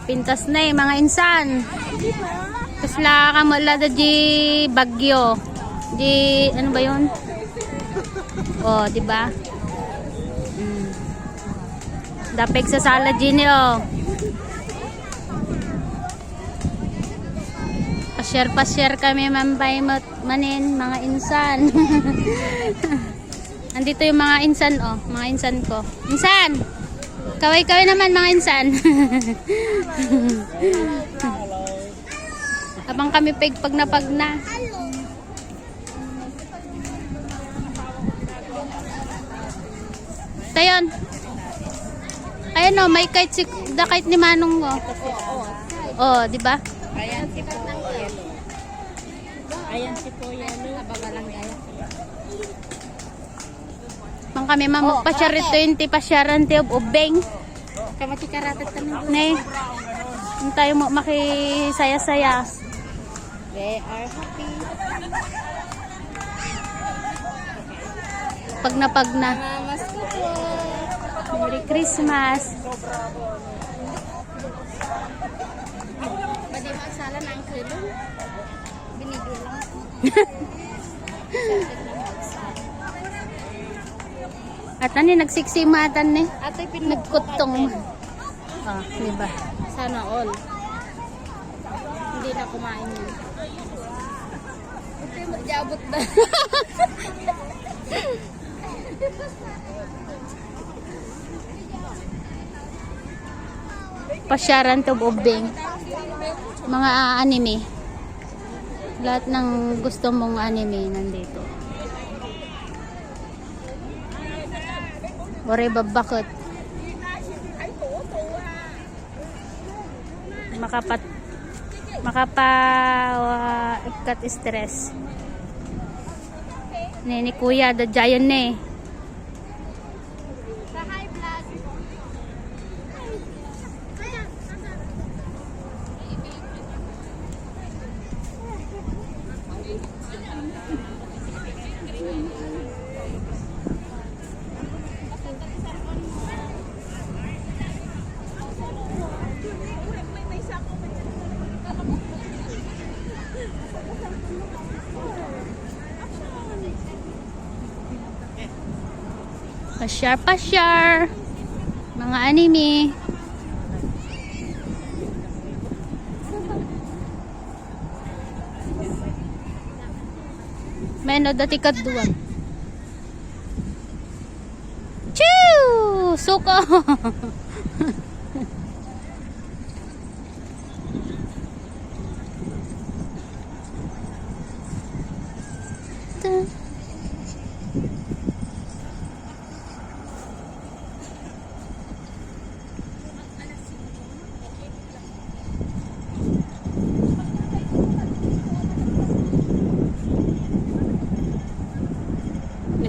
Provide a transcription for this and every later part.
Pintas na mga insan. Kasla ka mula da di bagyo. Di ano ba 'yon? Oh, di ba? Dapeg sa sala gini oh. Pa-share kami mampay manin mga insan. Andito yung mga insan oh, mga insan ko. Insan. Kaway-kaway naman mga insan. Abang kami pag na. Tayon. Ayan o, may kite ni Manong mo. Oh, di ba? Ayan si po yellow. Ayan si po yellow. Ababalang gaya. Mang kami mamagpasyar ito yung tipasyaran tiyob ubeng. Kamakikaratat kami. Ne. Hindi tayo makisaya-saya. They are happy. Pag na. Mamas ko po. Merry Christmas. Pwede masala na ang kulo. Binigay lang. At ano nagsiksimatan ni? Ato'y Nagkutong. Ah, di ba? Sana all. Hindi na kumain yun. Okay, mag-abot na. Pasyaran to ubeng. Mga anime. Lahat ng gusto mong anime nandito. Ore babakot. Ikat stress. Ni Kuya the Giant ne. Pasyar. Mga anime. Meno dati kadduan. Chew! Suko!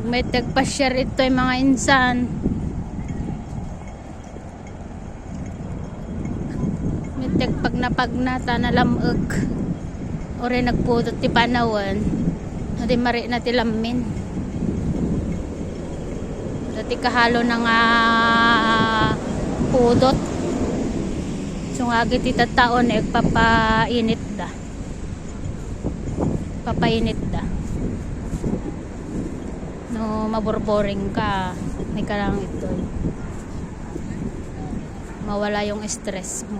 May tagpa-share ito yung mga insan. May tagpag na lamag. Ore nagpudot ti panawan. Adi mari na ti lamin. Dati kahalo na nga pudot. Sungagi ti taon papainit da. Papainit da. No, maborboring ka, may ka lang ito. Mawala yung stress mo.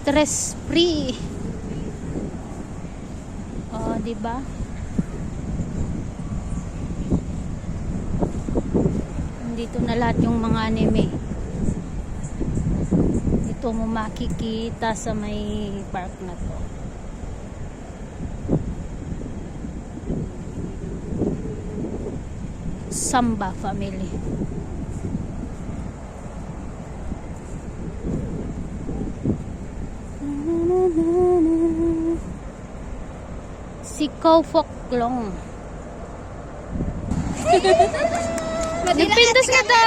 Stress free. Oh, di ba? Dito na lahat yung mga anime. Ito mo makikita sa may park na to. Samba family. Si Ko Fok Long. Nagpintas nga ta.